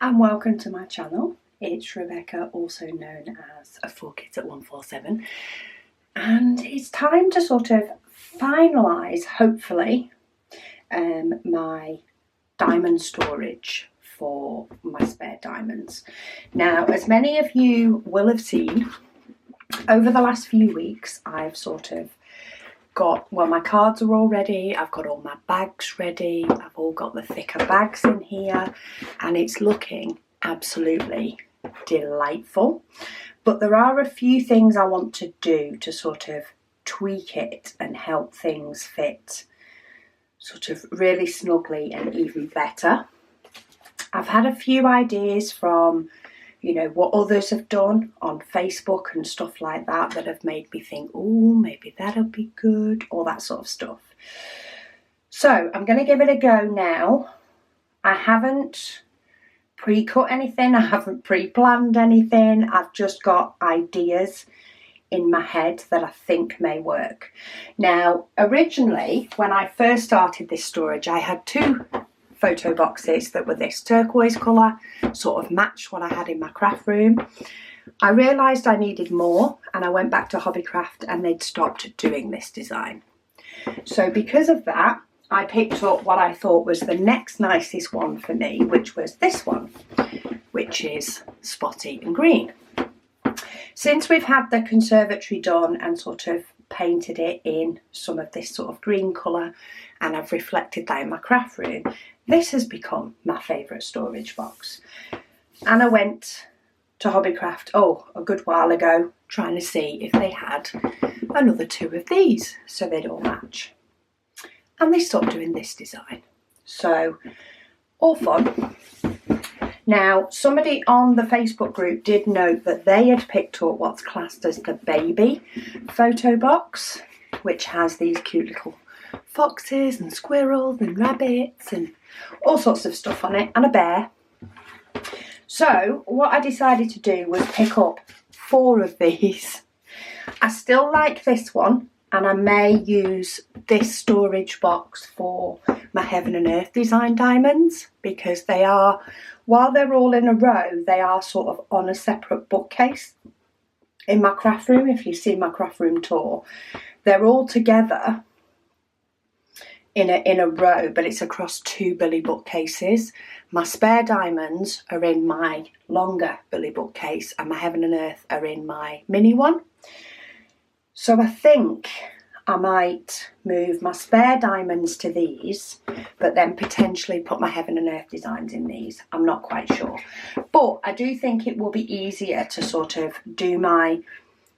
and welcome to my channel. It's Rebecca, also known as 4Kids at 147, and it's time to sort of finalise, hopefully, my diamond storage for my spare diamonds. Now, as many of you will have seen, over the last few weeks I've sort of got, well, my cards are all ready, I've got all my bags ready, I've all got the thicker bags in here, and it's looking absolutely delightful. But there are a few things I want to do to sort of tweak it and help things fit sort of really snugly and even better. I've had a few ideas from, you know, what others have done on Facebook and stuff like that that have made me think, oh, maybe that'll be good, all that sort of stuff. So I'm going to give it a go now. I haven't pre-cut anything, I haven't pre-planned anything, I've just got ideas in my head that I think may work. Now, originally, when I first started this storage, I had two photo boxes that were this turquoise colour, sort of matched what I had in my craft room. I realised I needed more, and I went back to Hobbycraft and they'd stopped doing this design. So because of that, I picked up what I thought was the next nicest one for me, which was this one, which is spotty and green. Since we've had the conservatory done and sort of painted it in some of this sort of green colour, and I've reflected that in my craft room, this has become my favourite storage box. And I went to Hobbycraft, a good while ago, trying to see if they had another two of these so they'd all match. And they stopped doing this design. So, all fun. Now, somebody on the Facebook group did note that they had picked up what's classed as the baby photo box, which has these cute little foxes and squirrels and rabbits and all sorts of stuff on it, and a bear. So what I decided to do was pick up 4 of these. I still like this one, and I may use this storage box for my Heaven and Earth design diamonds, because they are, while they're all in a row, they are sort of on a separate bookcase in my craft room. If you see my craft room tour, they're all together in a row, but it's across 2 billy bookcases. My spare diamonds are in my longer billy bookcase, and my Heaven and Earth are in my mini one. So I think I might move my spare diamonds to these, but then potentially put my Heaven and Earth designs in these. I'm not quite sure. But I do think it will be easier to sort of do my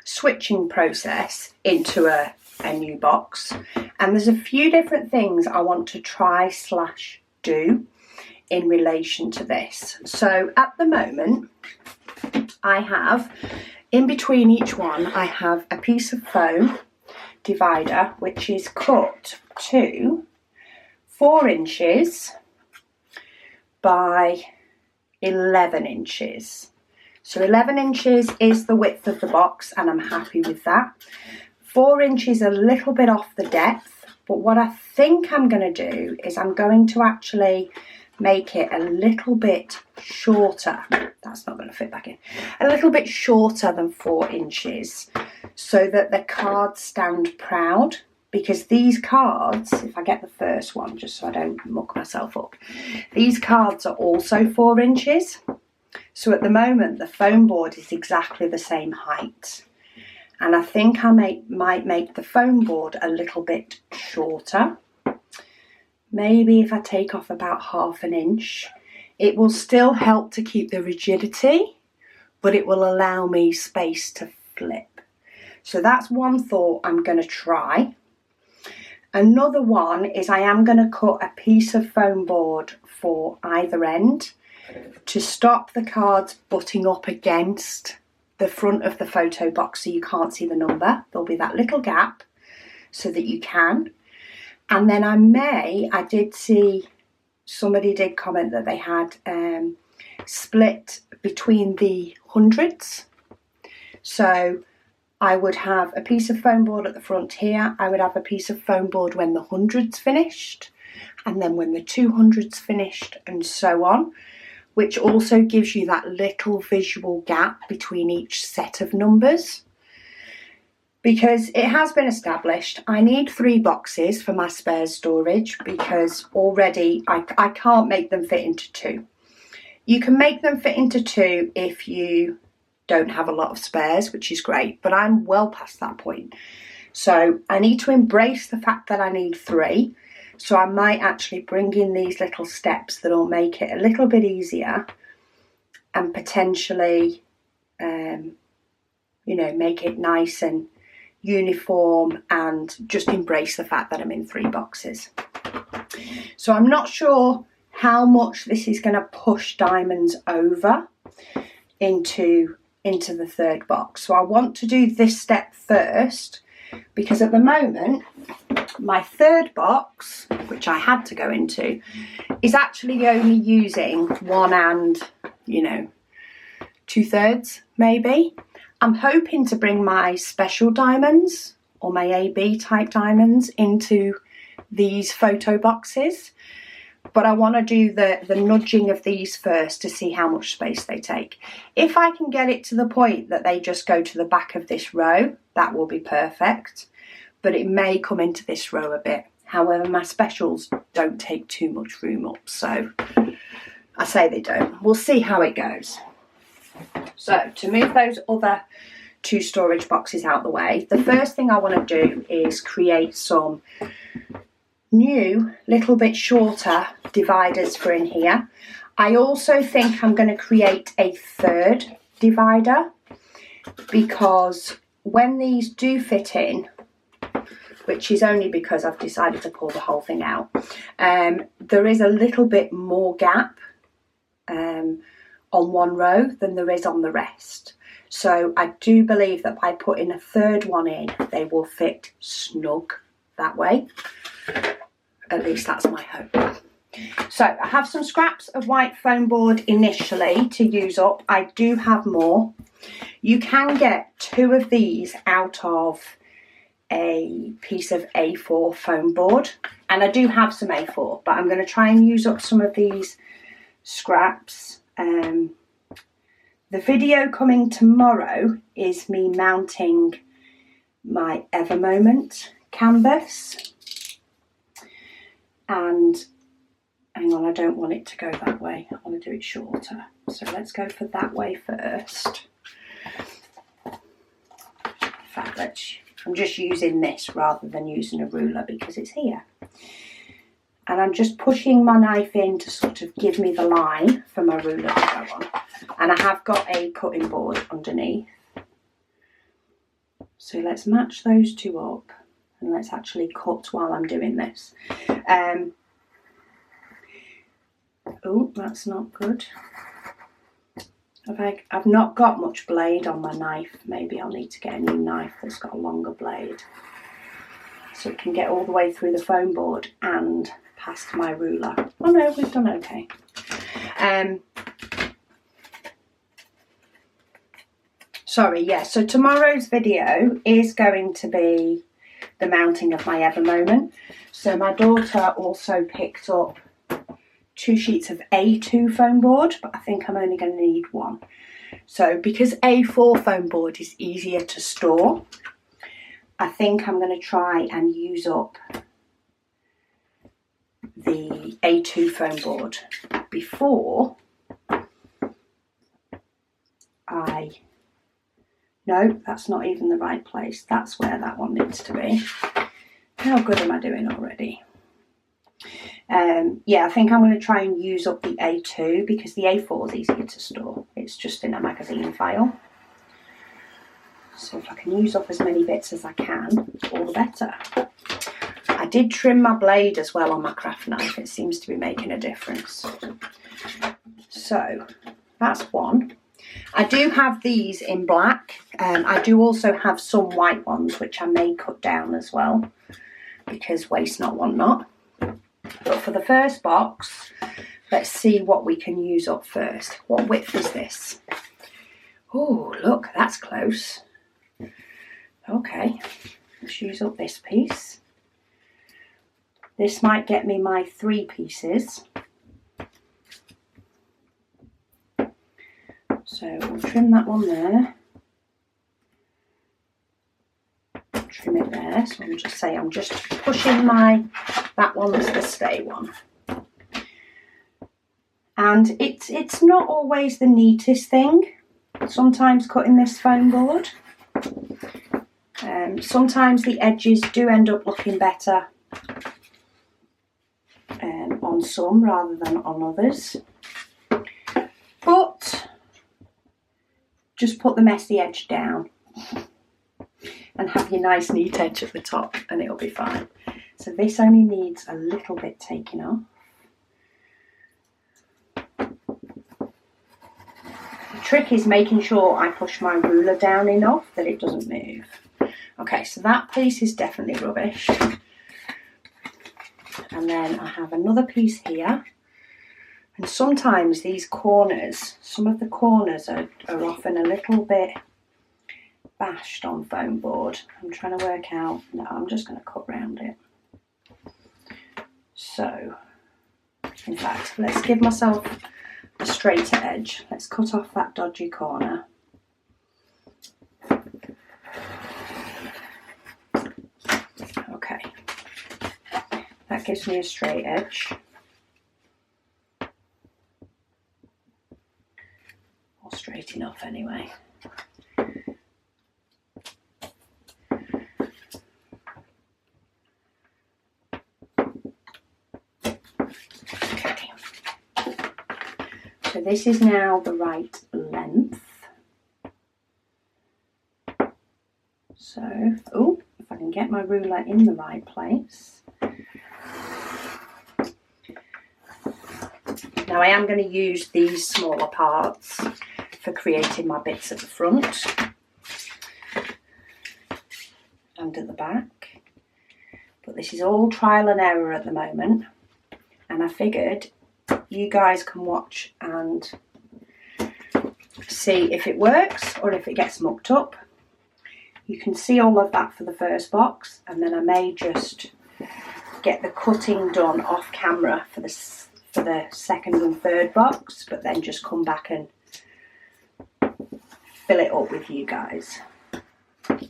switching process into a new box. And there's a few different things I want to try / do in relation to this. So at the moment, I have, in between each one, I have a piece of foam divider, which is cut to 4 inches by 11 inches. So 11 inches is the width of the box, and I'm happy with that. 4 inches a little bit off the depth, but what I think I'm going to do is I'm going to actually make it a little bit shorter. That's not going to fit back in. A little bit shorter than 4 inches, so that the cards stand proud. Because these cards, if I get the first one, just so I don't muck myself up, these cards are also 4 inches. So at the moment, the foam board is exactly the same height. And I think I might make the foam board a little bit shorter. Maybe if I take off about 1/2 inch, it will still help to keep the rigidity, but it will allow me space to flip. So that's one thought I'm going to try. Another one is I am going to cut a piece of foam board for either end to stop the cards butting up against the front of the photo box so you can't see the number. There'll be that little gap so that you can. And then I did see, somebody did comment that they had split between the hundreds. So I would have a piece of foam board at the front here. I would have a piece of foam board when the hundreds finished, and then when the 200s finished, and so on. which also gives you that little visual gap between each set of numbers. Because it has been established, I need 3 boxes for my spares storage, because already I can't make them fit into 2. You can make them fit into 2 if you don't have a lot of spares, which is great, but I'm well past that point. So I need to embrace the fact that I need 3. So I might actually bring in these little steps that will make it a little bit easier and potentially, you know, make it nice and uniform and just embrace the fact that I'm in 3 boxes. So I'm not sure how much this is going to push diamonds over into the 3rd box. So I want to do this step first, because at the moment my 3rd box, which I had to go into, is actually only using 1 and, you know, 2/3 maybe. I'm hoping to bring my special diamonds or my AB type diamonds into these photo boxes, but I want to do the nudging of these first to see how much space they take. If I can get it to the point that they just go to the back of this row, that will be perfect, but it may come into this row a bit. However, my specials don't take too much room up, so I say they don't. We'll see how it goes. So to move those other 2 storage boxes out the way, the first thing I want to do is create some new, little bit shorter dividers for in here. I also think I'm going to create a 3rd divider, because when these do fit in, which is only because I've decided to pull the whole thing out, there is a little bit more gap on one row than there is on the rest. So I do believe that by putting a 3rd one in, they will fit snug that way. At least that's my hope. So I have some scraps of white foam board initially to use up. I do have more. You can get 2 of these out of a piece of A4 foam board, and I do have some A4, but I'm going to try and use up some of these scraps. The video coming tomorrow is me mounting my Ever Moment canvas, and hang on, I don't want it to go that way, I want to do it shorter, so let's go for that way first. In fact, I'm just using this rather than using a ruler because it's here. And I'm just pushing my knife in to sort of give me the line for my ruler to go on. And I have got a cutting board underneath. So let's match those 2 up and let's actually cut while I'm doing this. Oh, that's not good. I've not got much blade on my knife. Maybe I'll need to get a new knife that's got a longer blade, so it can get all the way through the foam board and past my ruler. Oh no, we've done okay. Sorry, yeah, so tomorrow's video is going to be the mounting of my Ever Moment. So my daughter also picked up 2 sheets of A2 foam board, but I think I'm only going to need 1. So because A4 foam board is easier to store, I think I'm going to try and use up the A2 foam board before no, that's not even the right place. That's where that one needs to be. How good am I doing already? Yeah, I think I'm going to try and use up the A2 because the A4 is easier to store. It's just in a magazine file. So if I can use up as many bits as I can, all the better. I did trim my blade as well on my craft knife. It seems to be making a difference. So that's 1. I do have these in black. I do also have some white ones which I may cut down as well, because waste not, want not. But for the first box, let's see what we can use up first. What width is this? Oh, look, that's close. Okay, let's use up this piece. This might get me my 3 pieces. So we'll trim that one there. Trim it there. So I'm just pushing that one's the stay one. And it's not always the neatest thing. Sometimes cutting this foam board. Sometimes the edges do end up looking better on some rather than on others. But just put the messy edge down and have your nice neat edge at the top and it'll be fine. So this only needs a little bit taken off. The trick is making sure I push my ruler down enough that it doesn't move. Okay, so that piece is definitely rubbish. And then I have another piece here. And sometimes these corners, some of the corners are often a little bit bashed on foam board. I'm trying to work out, no, I'm just going to cut round it. So, in fact, let's give myself a straighter edge. Let's cut off that dodgy corner. Okay, that gives me a straight edge. Or straight enough anyway. Okay, so this is now the right length. So, oh, if I can get my ruler in the right place. Now I am going to use these smaller parts for creating my bits at the front and at the back. But this is all trial and error at the moment. And I figured you guys can watch and see if it works or if it gets mucked up. You can see all of that for the first box, and then I may just get the cutting done off camera for the second and third box, but then just come back and fill it up with you guys. There we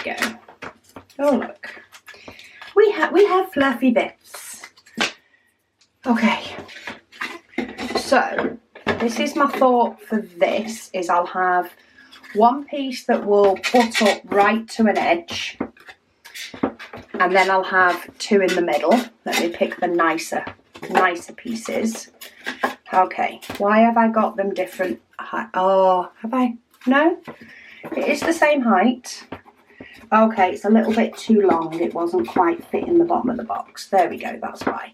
go. Oh look, we have fluffy bits. Okay, so this is my thought for this, is I'll have one piece that will butt up right to an edge, and then I'll have two in the middle. Let me pick the nicer pieces. Okay, why have I got them different height? Oh, have I? No, it is the same height. Okay, it's a little bit too long. It wasn't quite fitting the bottom of the box. There we go, that's why.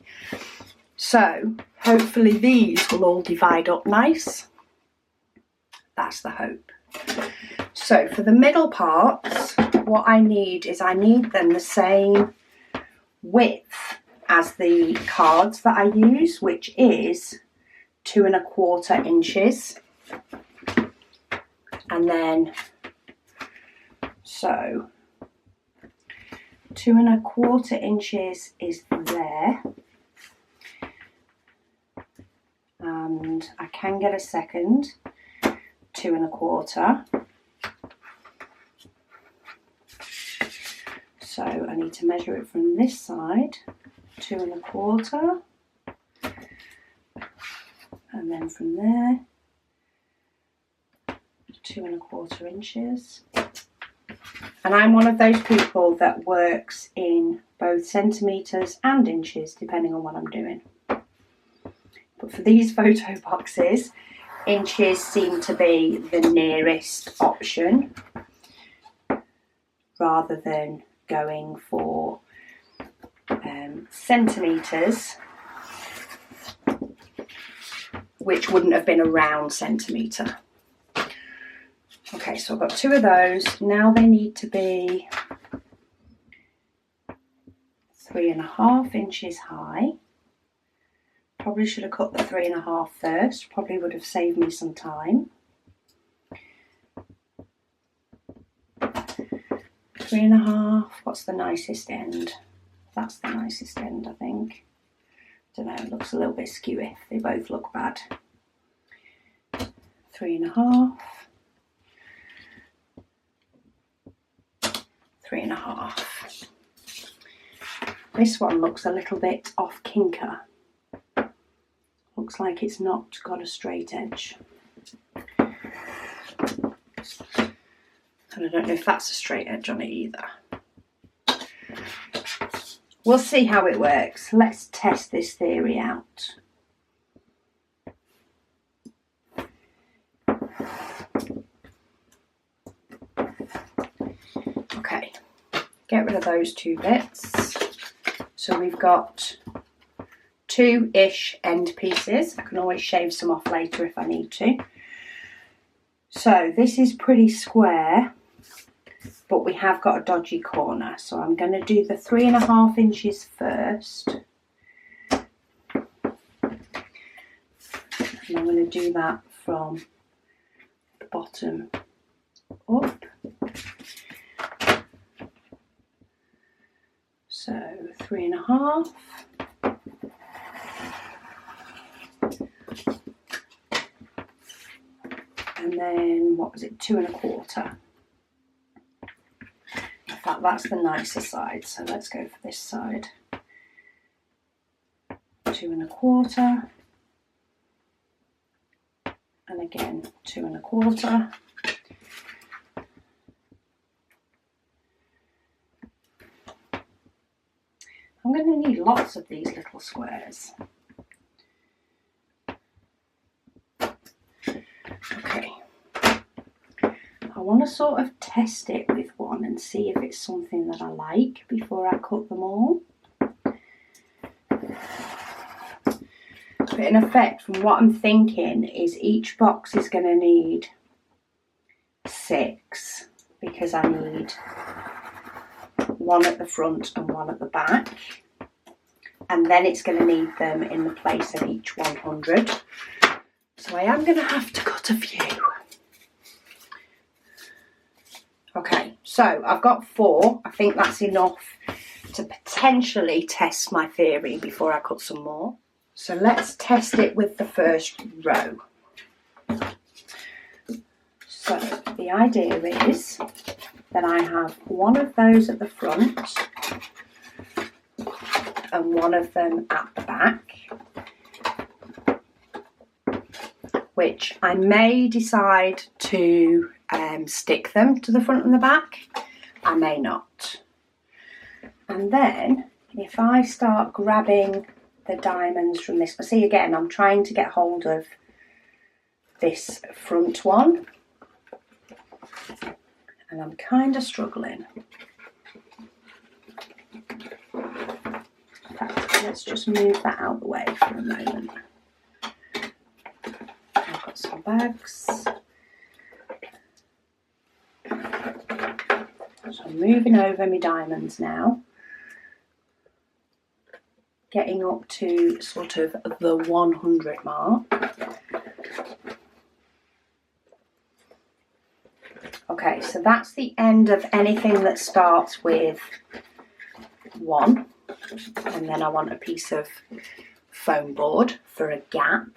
So hopefully these will all divide up nice. That's the hope. So for the middle parts, what I need is I need them the same width as the cards that I use, which is 2 1/4 inches. And then, so 2 1/4 inches is there. And I can get a second 2 1/4. So I need to measure it from this side, 2 1/4, and then from there, 2 1/4 inches. And I'm one of those people that works in both centimetres and inches, depending on what I'm doing. But for these photo boxes, inches seem to be the nearest option, rather than going for centimetres, which wouldn't have been a round centimetre. Okay, so I've got 2 of those. Now they need to be 3 1/2 inches high. Probably should have cut the 3 1/2 first, probably would have saved me some time. 3 1/2, what's the nicest end? That's the nicest end, I think. Don't know, it looks a little bit skewy. They both look bad. 3.5, 3.5. This one looks a little bit off kinker. Looks like it's not got a straight edge. And I don't know if that's a straight edge on it either. We'll see how it works. Let's test this theory out. Okay, get rid of those two bits. So we've got 2-ish end pieces. I can always shave some off later if I need to. So this is pretty square, but we have got a dodgy corner. So I'm going to do the 3.5 inches first. And I'm going to do that from the bottom up. So 3.5. And then, what was it, 2.25. In fact, that's the nicer side, so let's go for this side. 2.25. And again, 2.25. I'm going to need lots of these little squares. Okay, I want to sort of test it with one and see if it's something that I like before I cut them all. But in effect, from what I'm thinking, is each box is going to need 6 because I need one at the front and one at the back. And then it's going to need them in the place of each 100. So I am going to have to cut a few. Okay, so I've got 4. I think that's enough to potentially test my theory before I cut some more. So let's test it with the first row. So the idea is that I have one of those at the front and one of them at the back, which I may decide to stick them to the front and the back. I may not. And then if I start grabbing the diamonds from this, see again, I'm trying to get hold of this front one and I'm kind of struggling. Let's just move that out of the way for a moment. I've got some bags. So I'm moving over my diamonds now. Getting up to sort of the 100 mark. Okay, so that's the end of anything that starts with 1. And then I want a piece of foam board for a gap.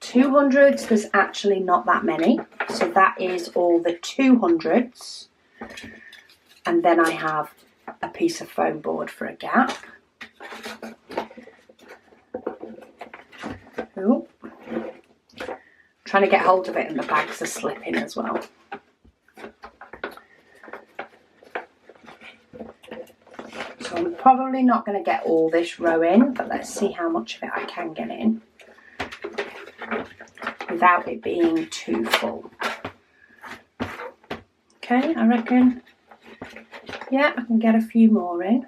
200s, there's actually not that many. So that is all the 200s. And then I have a piece of foam board for a gap. Ooh. Trying to get hold of it and the bags are slipping as well. So I'm probably not going to get all this row in, but let's see how much of it I can get in without it being too full. Okay, I reckon, yeah, I can get a few more in.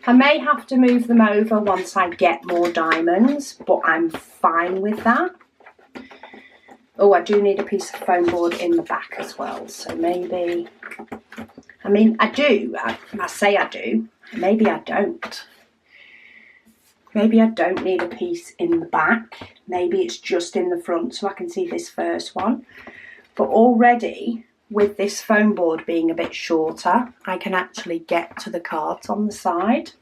I may have to move them over once I get more diamonds, but I'm fine with that. Oh, I do need a piece of foam board in the back as well, so maybe, I mean, I do, I say I do, maybe I don't. Maybe I don't need a piece in the back, maybe it's just in the front so I can see this first one. But already, with this foam board being a bit shorter, I can actually get to the cards on the side.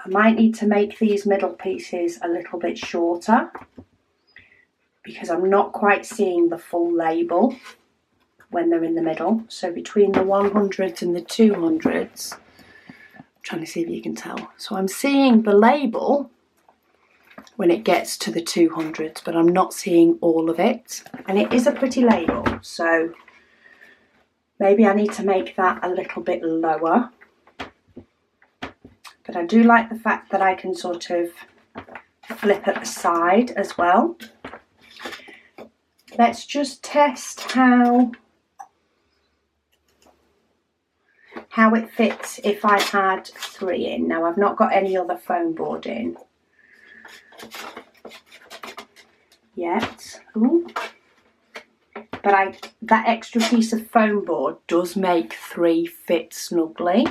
I might need to make these middle pieces a little bit shorter because I'm not quite seeing the full label when they're in the middle. So between the 100s and the 200s, I'm trying to see if you can tell. So I'm seeing the label when it gets to the 200s, but I'm not seeing all of it. And it is a pretty label, so maybe I need to make that a little bit lower. But I do like the fact that I can sort of flip at the side as well. Let's just test how it fits if I had 3 in. Now I've not got any other foam board in yet. Ooh. But that extra piece of foam board does make 3 fit snugly.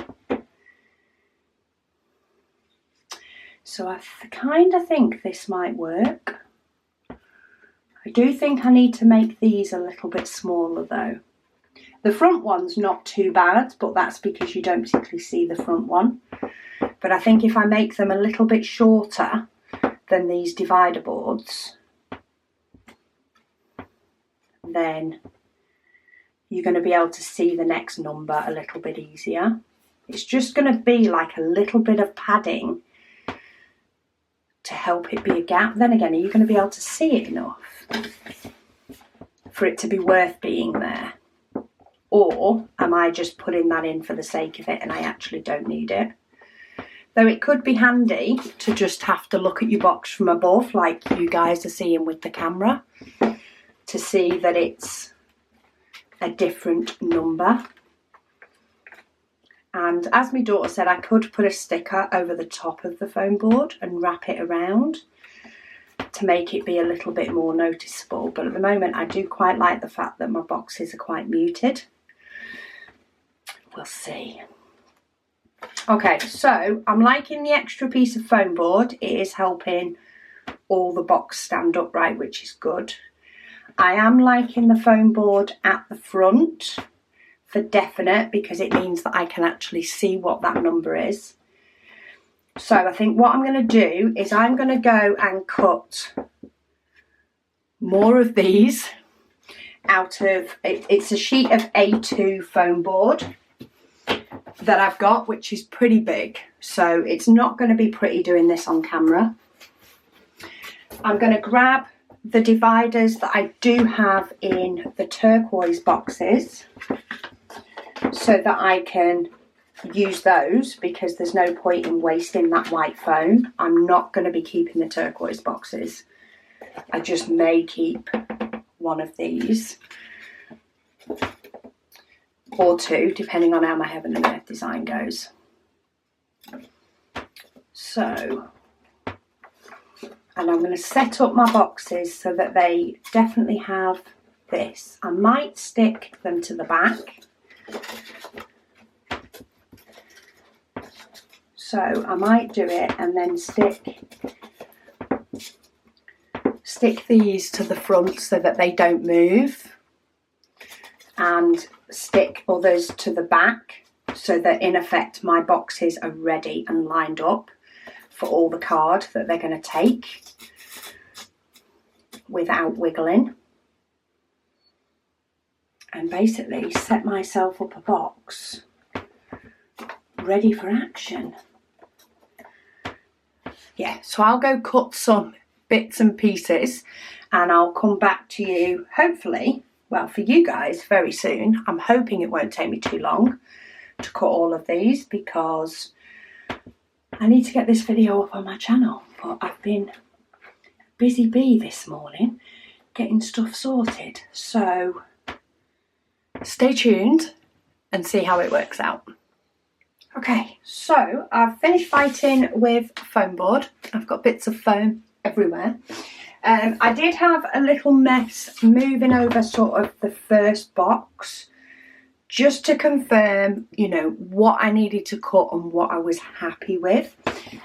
So I kind of think this might work. I do think I need to make these a little bit smaller though. The front one's not too bad, but that's because you don't particularly see the front one. But I think if I make them a little bit shorter than these divider boards, then you're going to be able to see the next number a little bit easier. It's just going to be like a little bit of padding to help it be a gap. Then again, are you going to be able to see it enough for it to be worth being there? Or am I just putting that in for the sake of it and I actually don't need it? Though it could be handy to just have to look at your box from above like you guys are seeing with the camera to see that it's a different number. And as my daughter said, I could put a sticker over the top of the foam board and wrap it around to make it be a little bit more noticeable. But at the moment, I do quite like the fact that my boxes are quite muted. We'll see. Okay, so I'm liking the extra piece of foam board. It is helping all the box stand upright, which is good. I am liking the foam board at the front for definite because it means that I can actually see what that number is. So I think what I'm going to do is I'm going to go and cut more of these out of, it's a sheet of A2 foam board that I've got, which is pretty big. So it's not going to be pretty doing this on camera. I'm going to grab the dividers that I do have in the turquoise boxes so that I can use those because there's no point in wasting that white foam. I'm not going to be keeping the turquoise boxes. I just may keep one of these or 2 depending on how my heaven and earth design goes. So, and I'm going to set up my boxes so that they definitely have this. I might stick them to the back. So I might do it and then stick these to the front so that they don't move, and stick others to the back so that in effect my boxes are ready and lined up for all the card that they're going to take without wiggling, and basically set myself up a box ready for action. Yeah, so I'll go cut some bits and pieces and I'll come back to you hopefully, well for you guys very soon. I'm hoping it won't take me too long to cut all of these because I need to get this video up on my channel, but I've been busy bee this morning getting stuff sorted. So stay tuned and see how it works out. Okay, so I've finished fighting with foam board. I've got bits of foam everywhere. I did have a little mess moving over sort of the first box just to confirm, you know, what I needed to cut and what I was happy with.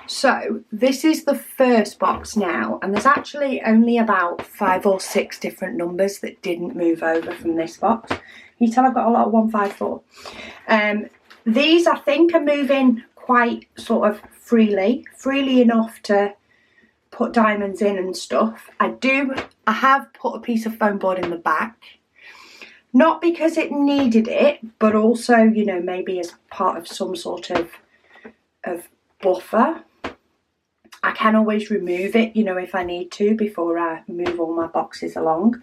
So this is the first box now, and there's actually only about 5 or 6 different numbers that didn't move over from this box. You tell I've got a lot of 154. These I think are moving quite sort of freely enough to put diamonds in and stuff. I have put a piece of foam board in the back, not because it needed it, but also, you know, maybe as part of some sort of buffer. I can always remove it, you know, if I need to, before I move all my boxes along.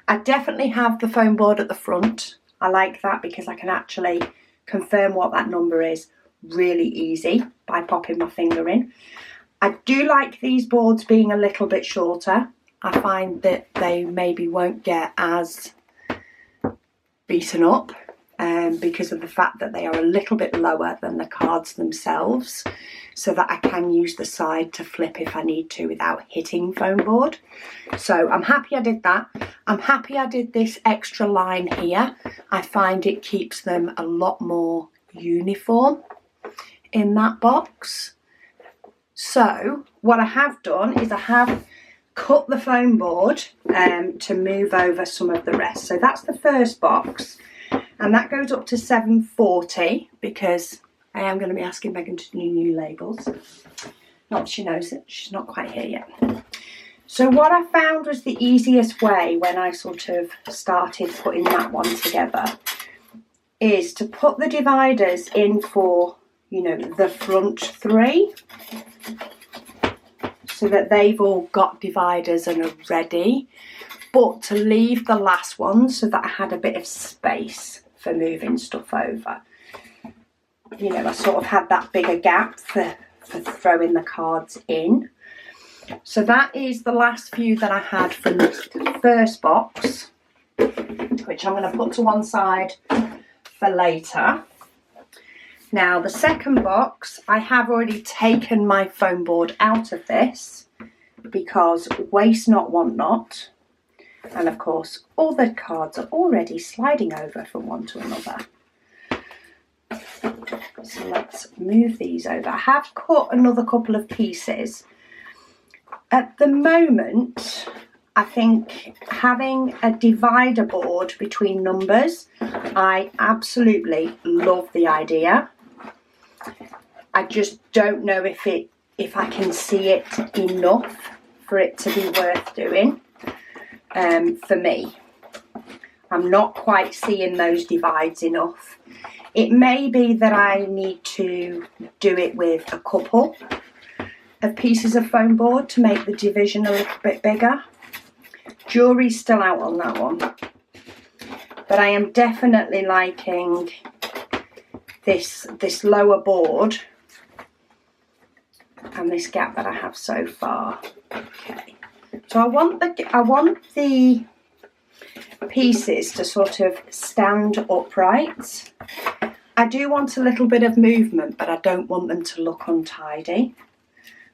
I definitely have the foam board at the front. I like that because I can actually confirm what that number is really easy by popping my finger in. I do like these boards being a little bit shorter. I find that they maybe won't get as beaten up because of the fact that they are a little bit lower than the cards themselves, so that I can use the side to flip if I need to without hitting foam board. So I'm happy I did that. I'm happy I did this extra line here. I find it keeps them a lot more uniform in that box. So what I have done is I have cut the foam board to move over some of the rest. So that's the first box, and that goes up to 740 because I am going to be asking Megan to do new labels. Not that she knows it, she's not quite here yet. So what I found was the easiest way when I sort of started putting that one together is to put the dividers in for, you know, the front three, so that they've all got dividers and are ready, but to leave the last one so that I had a bit of space for moving stuff over. You know, I sort of had that bigger gap for throwing the cards in. So that is the last few that I had from this first box, which I'm going to put to one side for later. Now the second box, I have already taken my foam board out of this because waste not, want not. And of course, all the cards are already sliding over from one to another. So let's move these over. I have cut another couple of pieces. At the moment, I think having a divider board between numbers, I absolutely love the idea. I just don't know if I can see it enough for it to be worth doing for me. I'm not quite seeing those divides enough. It may be that I need to do it with a couple of pieces of foam board to make the division a little bit bigger. Jury's still out on that one, but I am definitely liking this lower board and this gap that I have so far. Okay, so I want the pieces to sort of stand upright. I do want a little bit of movement, but I don't want them to look untidy.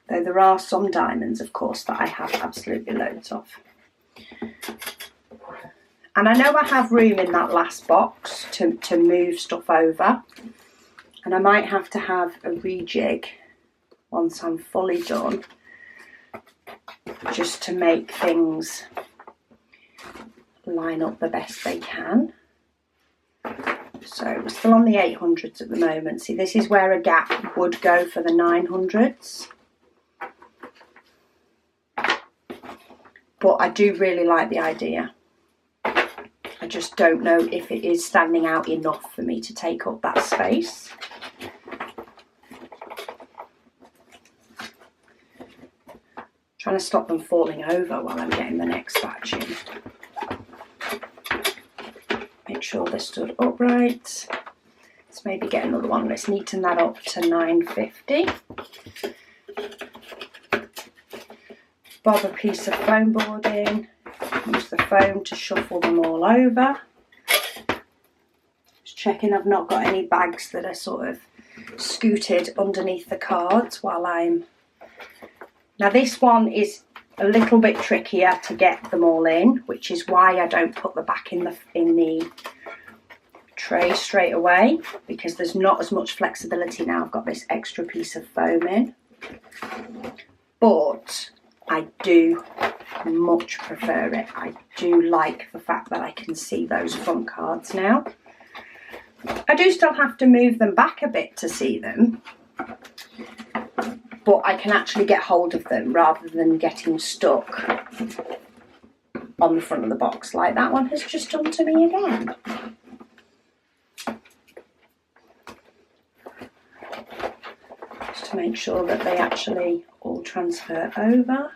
Though there are some diamonds, of course, that I have absolutely loads of. And I know I have room in that last box to move stuff over. And I might have to have a rejig once I'm fully done, just to make things line up the best they can. So we're still on the 800s at the moment. See, this is where a gap would go for the 900s. But I do really like the idea. I just don't know if it is standing out enough for me to take up that space. Trying to stop them falling over while I'm getting the next batch in. Make sure they're stood upright. Let's maybe get another one. Let's neaten that up to 950. Bob a piece of foam board in. Use the foam to shuffle them all over. Just checking I've not got any bags that are sort of scooted underneath the cards while I'm... Now this one is a little bit trickier to get them all in, which is why I don't put the back in the tray straight away, because there's not as much flexibility now. I've got this extra piece of foam in. But I do much prefer it. I do like the fact that I can see those front cards now. I do still have to move them back a bit to see them, but I can actually get hold of them rather than getting stuck on the front of the box like that one has just done to me again. Just to make sure that they actually all transfer over.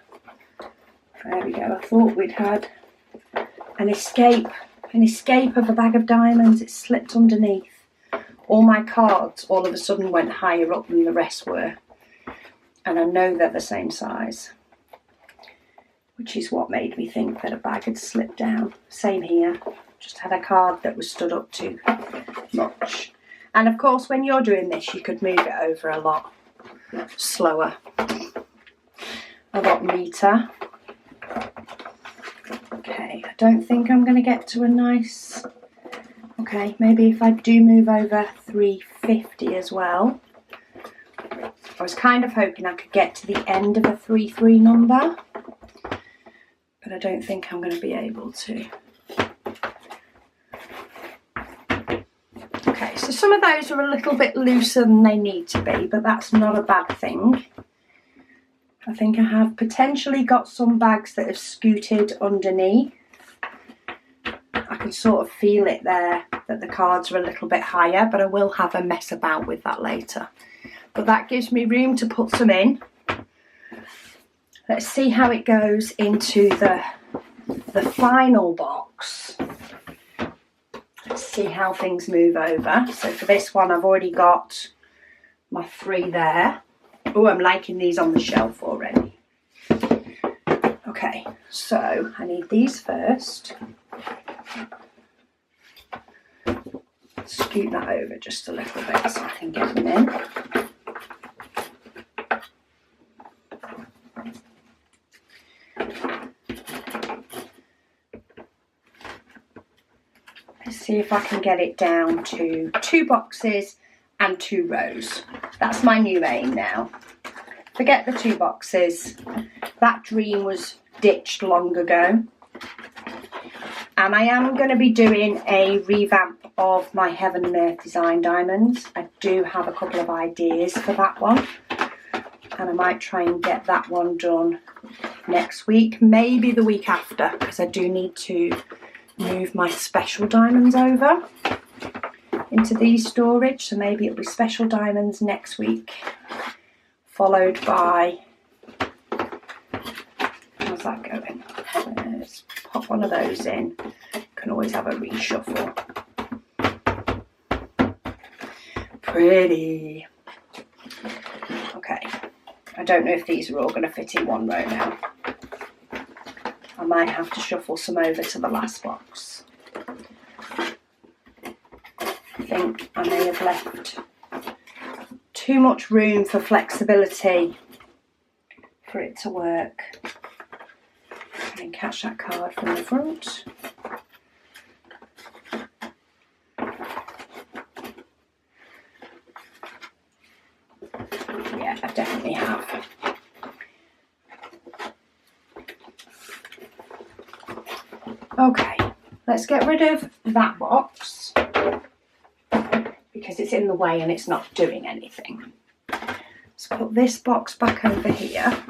There we go. I thought we'd had an escape of a bag of diamonds. It slipped underneath. All my cards all of a sudden went higher up than the rest were. And I know they're the same size, which is what made me think that a bag had slipped down. Same here. Just had a card that was stood up too much. And of course, when you're doing this, you could move it over a lot slower, a lot neater. Okay, I don't think I'm going to get to a nice... Okay, maybe if I do move over 350 as well. I was kind of hoping I could get to the end of a 3-3 number, but I don't think I'm going to be able to. Okay, so some of those are a little bit looser than they need to be, but that's not a bad thing. I think I have potentially got some bags that have scooted underneath. I can sort of feel it there, that the cards are a little bit higher, but I will have a mess about with that later. But that gives me room to put some in. Let's see how it goes into the final box. Let's see how things move over. So for this one, I've already got my 3 there. Oh, I'm liking these on the shelf already. Okay, so I need these first. Scoot that over just a little bit so I can get them in. Let's see if I can get it down to 2 boxes and 2 rows. That's my new aim now. Forget the 2 boxes. That dream was ditched long ago. And I am going to be doing a revamp of my Heaven and Earth design diamonds. I do have a couple of ideas for that one. And I might try and get that one done next week, maybe the week after, because I do need to move my special diamonds over into these storage. So maybe it'll be special diamonds next week, followed by... How's that going? Let's pop one of those in. Can always have a reshuffle. Pretty. Okay. I don't know if these are all going to fit in one row now. I might have to shuffle some over to the last box. I think I may have left too much room for flexibility for it to work. And catch that card from the front. Yeah, I definitely have. Okay, let's get rid of that box because it's in the way and it's not doing anything. Let's put this box back over here.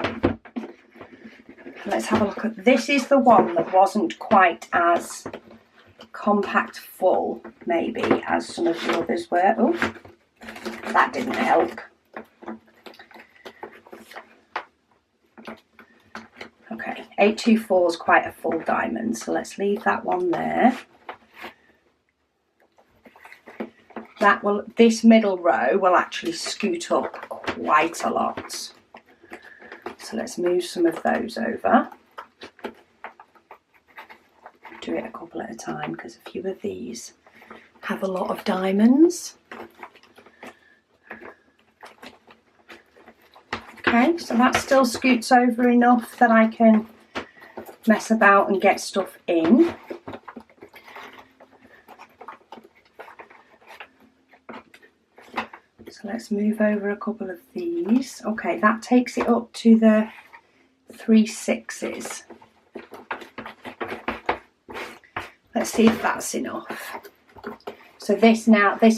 Let's have a look at, this is the one that wasn't quite as compact full, maybe, as some of the others were. Oh, that didn't help. Okay, 824 is quite a full diamond, so let's leave that one there. That will, this middle row will actually scoot up quite a lot. So let's move some of those over. Do it a couple at a time because a few of these have a lot of diamonds. Okay, so that still scoots over enough that I can mess about and get stuff in. So let's move over a couple of these. Okay, that takes it up to the 3 6s. Let's see if that's enough. So this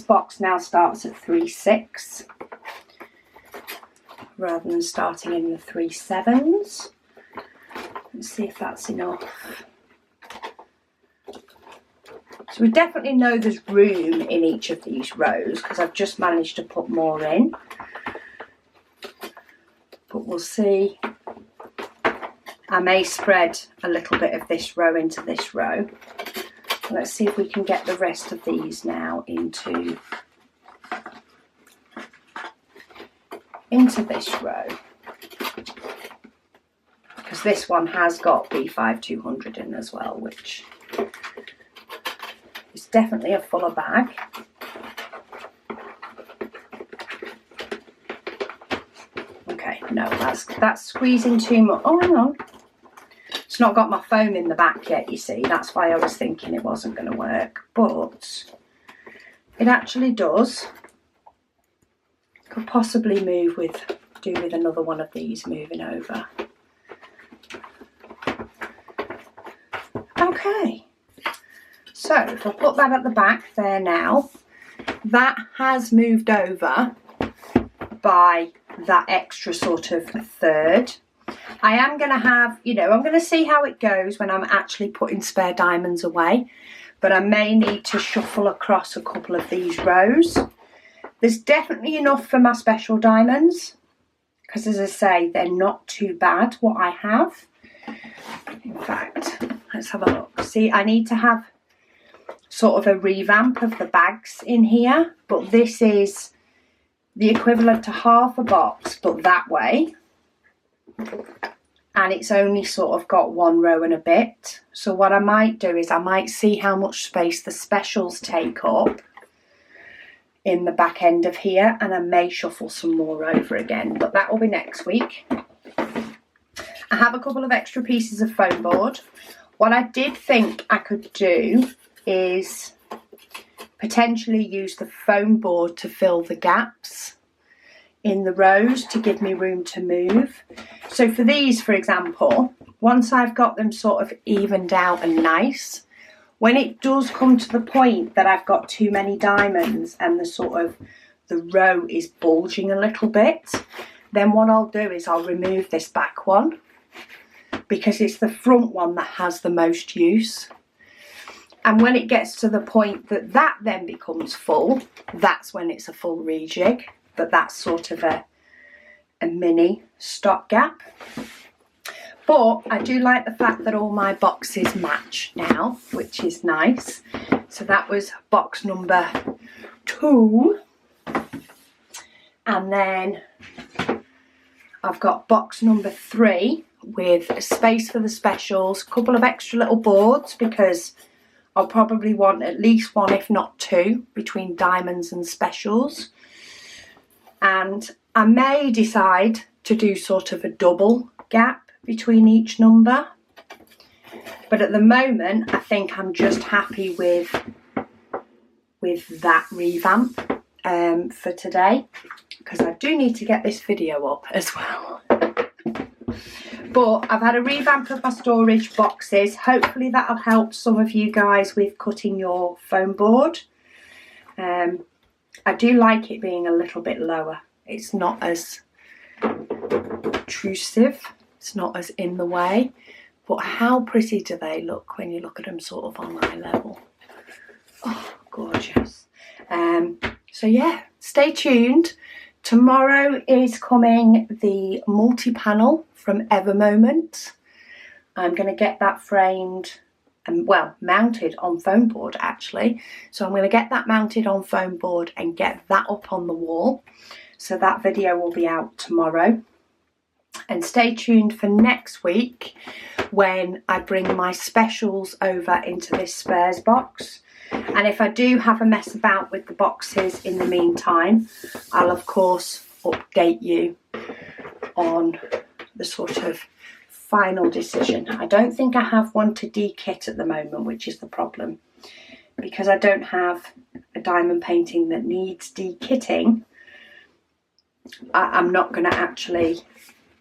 box now starts at 3 6. rather than starting in the 3 7s. Let's see if that's enough. So we definitely know there's room in each of these rows because I've just managed to put more in. But we'll see. I may spread a little bit of this row into this row. Let's see if we can get the rest of these now into this row. Because this one has got B5200 in as well, which is definitely a fuller bag. Okay, no, that's squeezing too much. Oh, hang on. It's not got my foam in the back yet, you see. That's why I was thinking it wasn't going to work. But it actually does. Could possibly do with another one of these moving over. Okay. So if I put that at the back there now, that has moved over by that extra sort of third. I am going to have, I'm going to see how it goes when I'm actually putting spare diamonds away, but I may need to shuffle across a couple of these rows. There's definitely enough for my special diamonds, because as I say, they're not too bad what I have. In fact, let's have a look. See, I need to have sort of a revamp of the bags in here, but this is the equivalent to half a box, but that way. And it's only sort of got 1 row and a bit. So what I might do is I might see how much space the specials take up in the back end of here, and I may shuffle some more over again, but that will be next week. I have a couple of extra pieces of foam board. What I did think I could do is potentially use the foam board to fill the gaps in the rows to give me room to move. So for these, for example, once I've got them sort of evened out and nice, when it does come to the point that I've got too many diamonds and the row is bulging a little bit, then what I'll do is I'll remove this back one, because it's the front one that has the most use. And when it gets to the point that then becomes full, that's when it's a full rejig. But that's sort of a mini stopgap. But I do like the fact that all my boxes match now, which is nice. So that was box number 2. And then I've got box number 3 with a space for the specials, a couple of extra little boards, because I'll probably want at least 1, if not 2, between diamonds and specials. And I may decide to do sort of a double gap between each number. But at the moment, I think I'm just happy with that revamp for today, because I do need to get this video up as well. But I've had a revamp of my storage boxes. Hopefully that'll help some of you guys with cutting your foam board. I do like it being a little bit lower. It's not as obtrusive. It's not as in the way. But how pretty do they look when you look at them sort of on eye level? Oh, gorgeous. So yeah, stay tuned. Tomorrow is coming the multi-panel from Evermoment. I'm going to get that framed and, well, mounted on foam board actually. So I'm going to get that mounted on foam board and get that up on the wall. So that video will be out tomorrow. And stay tuned for next week when I bring my specials over into this spares box. And if I do have a mess about with the boxes in the meantime, I'll of course update you on the sort of final decision. I don't think I have one to de-kit at the moment, which is the problem. Because I don't have a diamond painting that needs de-kitting, I'm not going to actually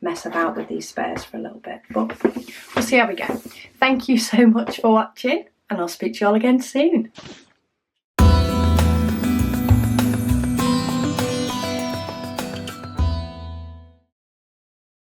mess about with these spares for a little bit. But we'll see how we go. Thank you so much for watching, and I'll speak to you all again soon.